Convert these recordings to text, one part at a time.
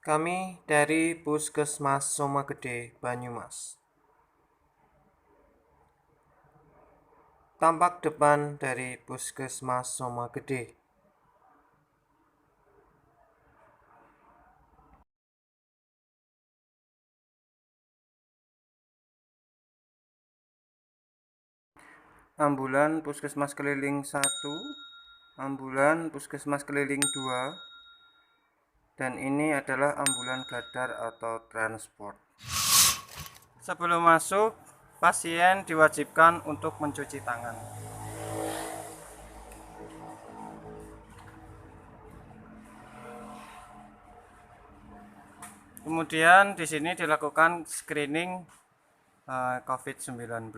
Kami dari Puskesmas Somagede, Banyumas. Tampak depan dari Puskesmas Somagede. Ambulan Puskesmas Keliling 1, ambulan Puskesmas Keliling 2, dan ini adalah ambulan gadar atau transport. Sebelum masuk, pasien diwajibkan untuk mencuci tangan. Kemudian di sini dilakukan screening COVID-19.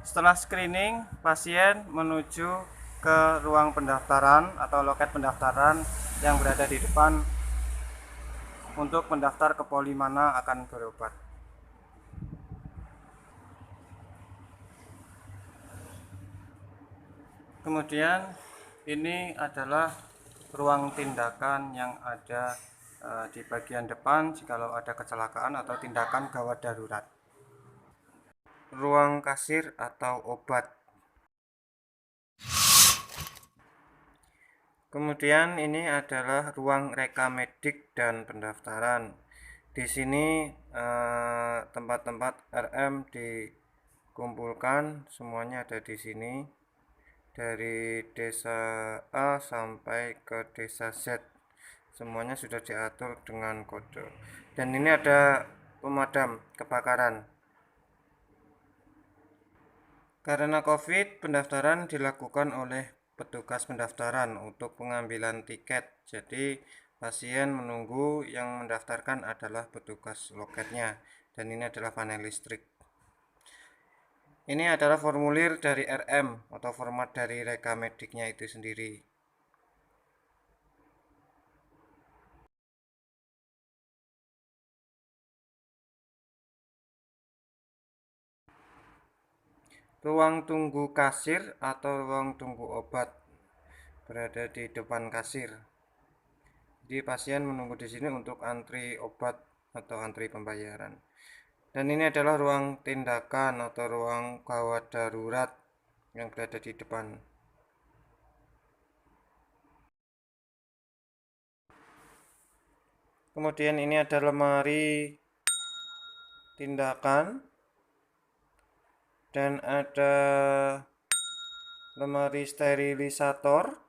Setelah screening, pasien menuju ke ruang pendaftaran atau loket pendaftaran yang berada di depan untuk mendaftar ke poli mana akan berobat. Kemudian ini adalah ruang tindakan yang ada di bagian depan jikalau ada kecelakaan atau tindakan gawat darurat. Ruang kasir atau obat. Kemudian ini adalah ruang rekamedik dan pendaftaran. Di sini tempat-tempat RM dikumpulkan, semuanya ada di sini. Dari desa A sampai ke desa Z, semuanya sudah diatur dengan kode. Dan ini ada pemadam kebakaran. Karena COVID, pendaftaran dilakukan oleh petugas pendaftaran untuk pengambilan tiket. Jadi pasien menunggu, yang mendaftarkan adalah petugas loketnya. Dan ini adalah panel listrik. Ini adalah formulir dari RM atau format dari rekamediknya itu sendiri. Ruang tunggu kasir atau ruang tunggu obat berada di depan kasir. Jadi pasien menunggu di sini untuk antri obat atau antri pembayaran. Dan ini adalah ruang tindakan atau ruang gawat darurat yang berada di depan. Kemudian ini ada lemari tindakan dan ada lemari sterilisator.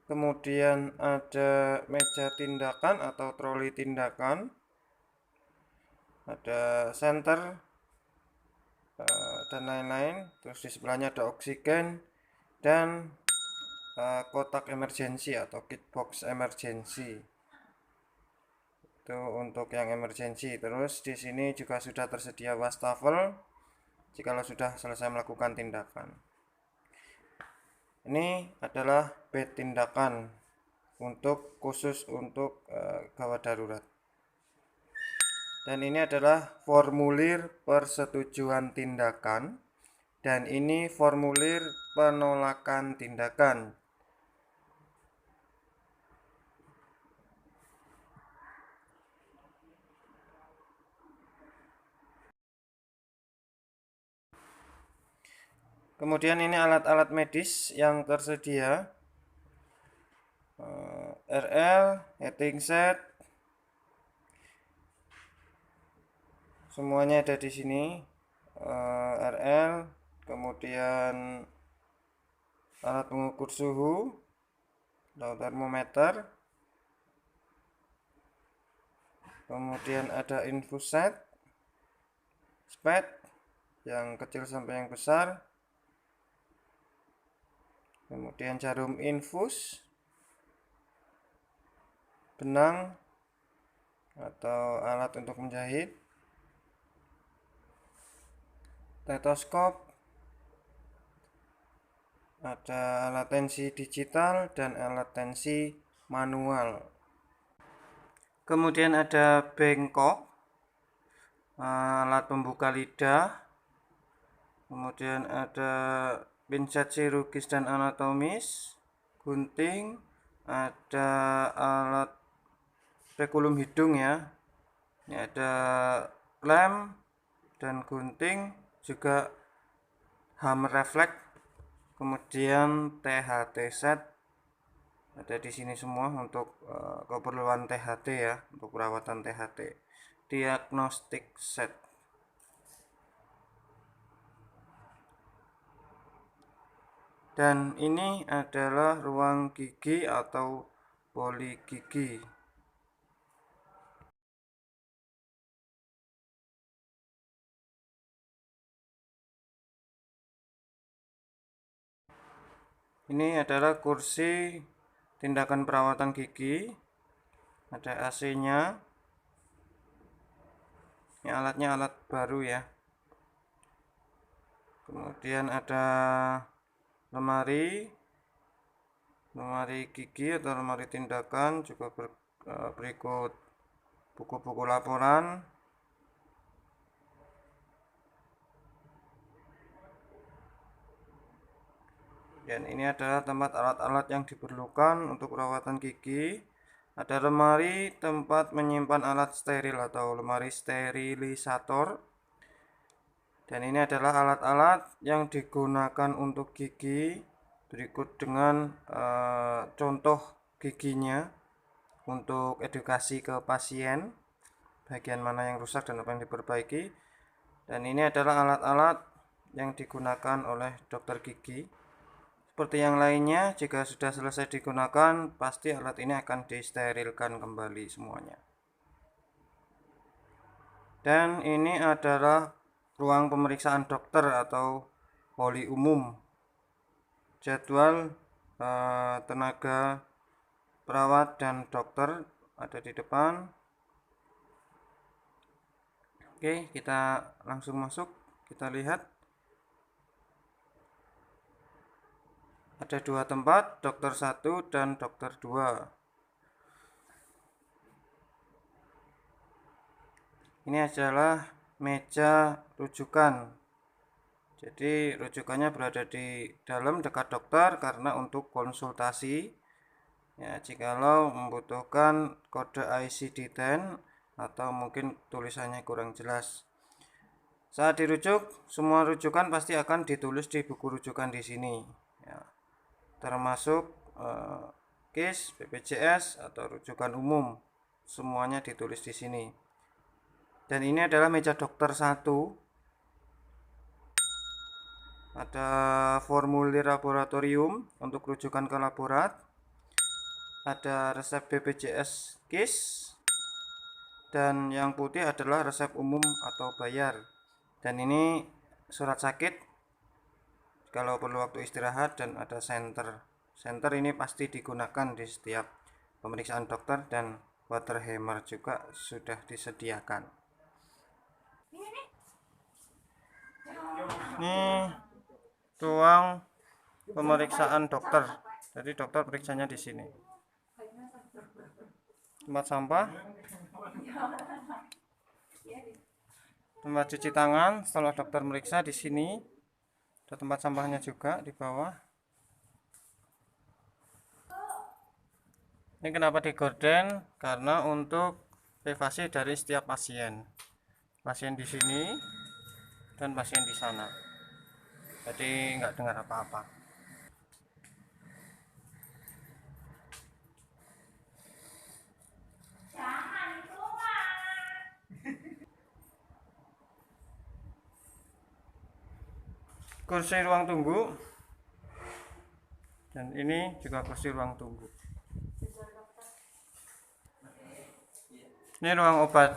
Kemudian ada meja tindakan atau troli tindakan. Ada senter dan lain-lain. Terus di sebelahnya ada oksigen dan kotak emergensi atau kit box emergensi. Itu untuk yang emergensi. Terus di sini juga sudah tersedia wastafel jikalau sudah selesai melakukan tindakan. Ini adalah bed tindakan khusus untuk gawat darurat. Dan ini adalah formulir persetujuan tindakan, dan ini formulir penolakan tindakan. Kemudian ini alat-alat medis yang tersedia. RL, heating set, semuanya ada di sini. RL, kemudian alat pengukur suhu atau termometer, kemudian ada infus set, spet yang kecil sampai yang besar, kemudian jarum infus, benang atau alat untuk menjahit, stetoskop, ada alat tensi digital dan alat tensi manual. Kemudian ada bengkok, alat pembuka lidah, kemudian ada pinset chirurgis dan anatomis, gunting, ada alat spekulum hidung ya. Ini ada lem dan gunting, juga hammer refleks, kemudian THT set ada di sini semua untuk keperluan THT ya, untuk perawatan THT. Diagnostic set. Dan ini adalah ruang gigi atau poli gigi. Ini adalah kursi tindakan perawatan gigi. Ada AC-nya. Ini alatnya alat baru ya. Kemudian ada lemari gigi atau lemari tindakan, juga berikut buku-buku laporan. Dan ini adalah tempat alat-alat yang diperlukan untuk perawatan gigi. Ada lemari tempat menyimpan alat steril atau lemari sterilisator. Dan ini adalah alat-alat yang digunakan untuk gigi. Berikut dengan contoh giginya untuk edukasi ke pasien, bagian mana yang rusak dan apa yang diperbaiki. Dan ini adalah alat-alat yang digunakan oleh dokter gigi. Seperti yang lainnya, jika sudah selesai digunakan, pasti alat ini akan disterilkan kembali semuanya. Dan ini adalah ruang pemeriksaan dokter atau poli umum. Jadwal tenaga perawat dan dokter ada di depan. Oke, kita langsung masuk, kita lihat. Ada dua tempat, dokter 1 dan dokter 2. Ini adalah meja rujukan. Jadi rujukannya berada di dalam dekat dokter karena untuk konsultasi. Ya, jikalau membutuhkan kode ICD-10 atau mungkin tulisannya kurang jelas. Saat dirujuk, semua rujukan pasti akan ditulis di buku rujukan di sini. Ya, termasuk case, BPJS atau rujukan umum, semuanya ditulis di sini. Dan ini adalah meja dokter 1. Ada formulir laboratorium untuk rujukan ke laborat. Ada resep BPJS case. Dan yang putih adalah resep umum atau bayar. Dan ini surat sakit kalau perlu waktu istirahat, dan ada senter. Senter ini pasti digunakan di setiap pemeriksaan dokter, dan water hammer juga sudah disediakan. Ini ruang pemeriksaan dokter. Jadi dokter periksanya di sini. Tempat sampah, tempat cuci tangan setelah dokter meriksa di sini. Ada tempat sampahnya juga di bawah. Ini kenapa digorden? Karena untuk privasi dari setiap pasien. Pasien di sini dan pasien di sana. Jadi nggak dengar apa-apa. Kursi ruang tunggu. Dan ini juga kursi ruang tunggu. Ini ruang obat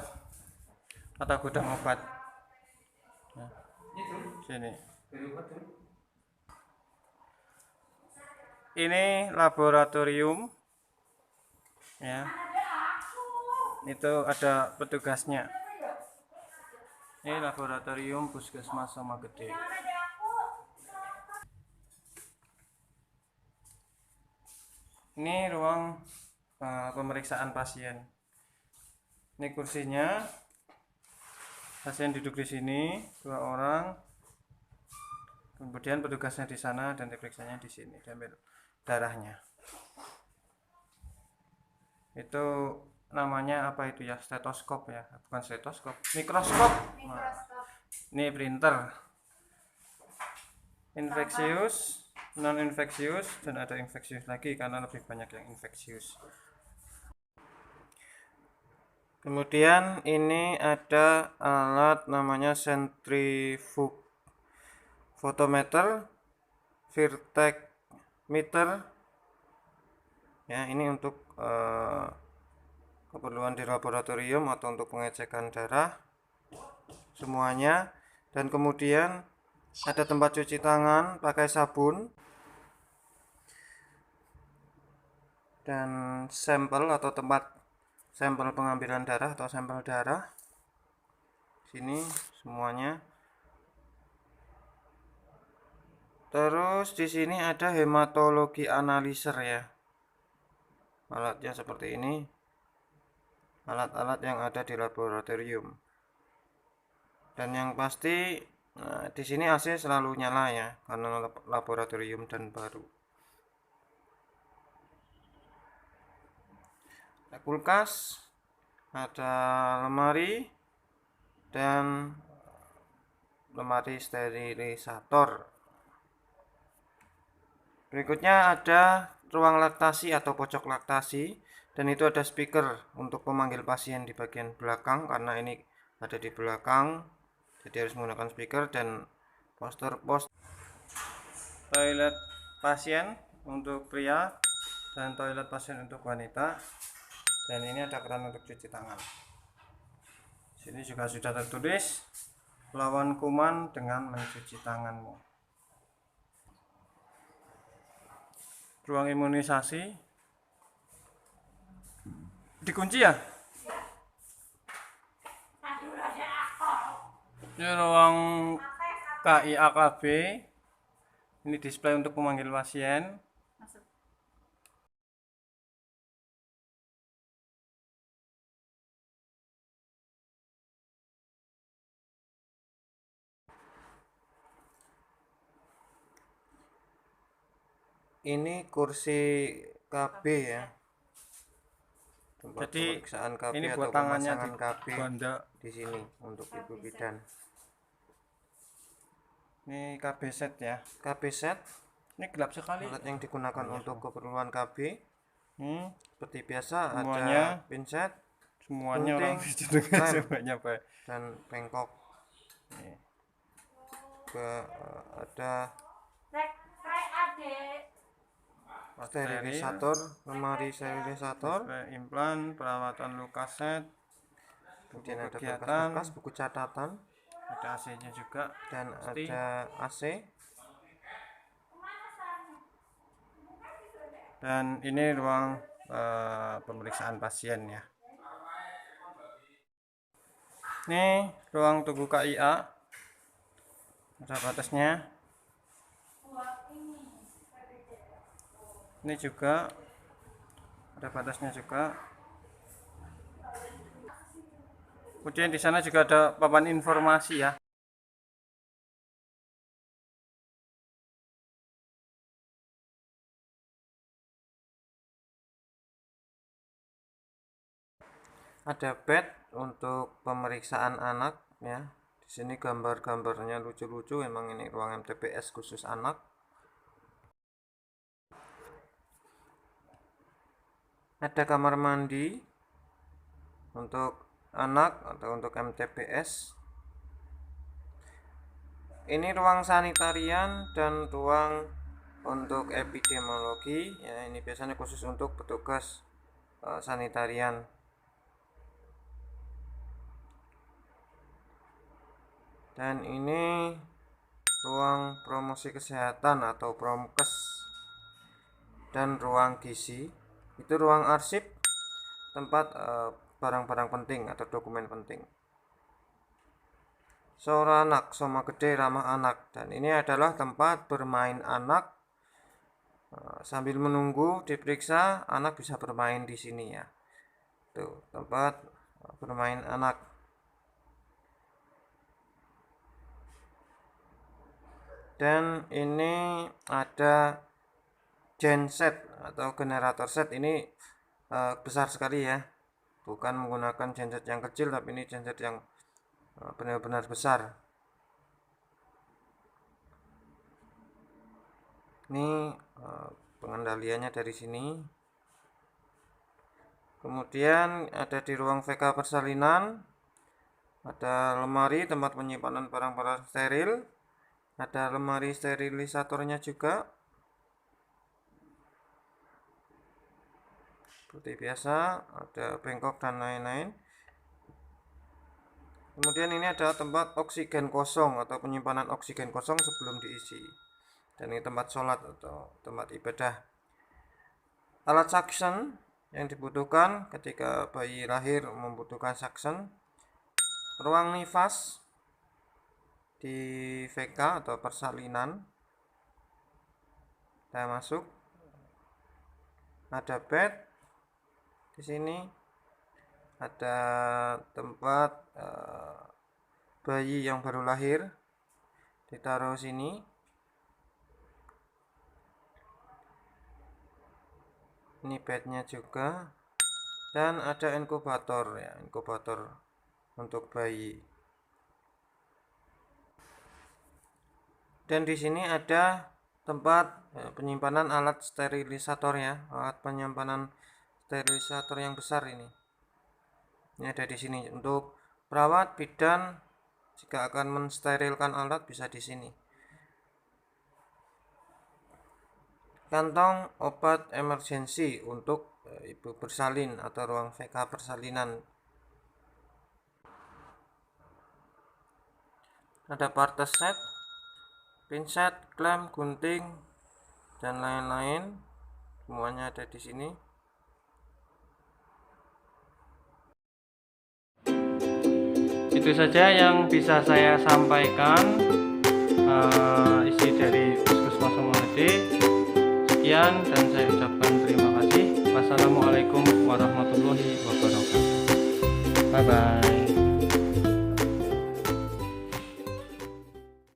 atau gudang obat. Nah, sini. Ini laboratorium. Ya. Itu ada petugasnya. Ini laboratorium Puskesmas Sama Gede. Ini ruang pemeriksaan pasien. Ini kursinya. Pasien duduk di sini, 2 orang. Kemudian petugasnya di sana dan diperiksanya di sini, diambil darahnya. Itu namanya apa itu ya, stetoskop ya, bukan stetoskop, mikroskop. Nah, ini printer. Infeksius, non infeksius, dan ada infeksius lagi karena lebih banyak yang infeksius. Kemudian ini ada alat namanya centrifug photometer, Virtek meter. Ya, ini untuk keperluan di laboratorium atau untuk pengecekan darah semuanya. Dan kemudian ada tempat cuci tangan pakai sabun dan sampel atau tempat sampel pengambilan darah atau sampel darah. Sini semuanya. Terus di sini ada hematologi analyzer ya. Alatnya seperti ini. Alat-alat yang ada di laboratorium. Dan yang pasti di sini AC selalu nyala ya karena laboratorium dan baru. Ada kulkas, ada lemari dan lemari sterilisator. Berikutnya ada ruang laktasi atau pojok laktasi, dan itu ada speaker untuk pemanggil pasien di bagian belakang karena ini ada di belakang, jadi harus menggunakan speaker. Dan toilet pasien untuk pria dan toilet pasien untuk wanita, dan ini ada keran untuk cuci tangan. Sini juga sudah tertulis lawan kuman dengan mencuci tanganmu. Ruang imunisasi dikunci ya. Ini ruang KIAKB. Ini display untuk memanggil pasien. Ini kursi KB ya. Tempat Jadi pemeriksaan KB ini atau buat tangannya pemasangan KB di sini untuk ibu bidan. Ini KB set ya. KB set. Ini gelap sekali. Alat yang digunakan untuk keperluan KB. Seperti biasa Semuanya, ada pinset, semuanya gunting, orang lem, semuanya Pak. dan bengkok. Juga ada sterilisator, lemari sterilisator, implan, perawatan luka set, kemudian ada berkas-berkas, buku catatan, ada AC-nya juga, dan pasti. ada AC. Dan ini ruang pemeriksaan pasien ya. Ini ruang tunggu KIA, ada batasnya. Ini juga ada batasnya juga. Kemudian di sana juga ada papan informasi ya. Ada bed untuk pemeriksaan anak ya. Di sini gambar-gambarnya lucu-lucu. Emang ini ruang MTPS khusus anak. Ada kamar mandi untuk anak atau untuk MTPS. Ini ruang sanitarian dan ruang untuk epidemiologi ya. Ini biasanya khusus untuk petugas sanitarian. Dan ini ruang promosi kesehatan atau promkes dan ruang gizi. Itu ruang arsip, tempat barang-barang penting atau dokumen penting. Sora anak, soma gede ramah anak, dan ini adalah tempat bermain anak. Sambil menunggu diperiksa, anak bisa bermain di sini ya. Tuh, tempat bermain anak. Dan ini ada genset atau generator set. Ini besar sekali ya, bukan menggunakan genset yang kecil, tapi ini genset yang benar-benar besar. Ini pengendaliannya dari sini. Kemudian ada di ruang VK persalinan, ada lemari tempat penyimpanan barang-barang steril, ada lemari sterilisatornya juga seperti biasa, ada bengkok dan lain-lain. Kemudian ini ada tempat oksigen kosong atau penyimpanan oksigen kosong sebelum diisi, dan ini tempat sholat atau tempat ibadah. Alat suction yang dibutuhkan ketika bayi lahir membutuhkan suction, ruang nifas di VK atau persalinan, kita masuk, ada bed di sini, ada tempat bayi yang baru lahir ditaruh sini. Ini bednya juga, dan ada inkubator ya, inkubator untuk bayi. Dan di sini ada tempat penyimpanan alat sterilisator ya, alat penyimpanan sterilisator yang besar ini. Ini ada di sini untuk perawat bidan jika akan mensterilkan alat bisa di sini. Kantong obat emergensi untuk ibu bersalin atau ruang VK persalinan. Ada partes set, pinset, klem, gunting, dan lain-lain. Semuanya ada di sini. Itu saja yang bisa saya sampaikan isi dari Puskesmas Sumawede. Sekian dan saya ucapkan terima kasih. Wassalamualaikum warahmatullahi wabarakatuh. Bye bye.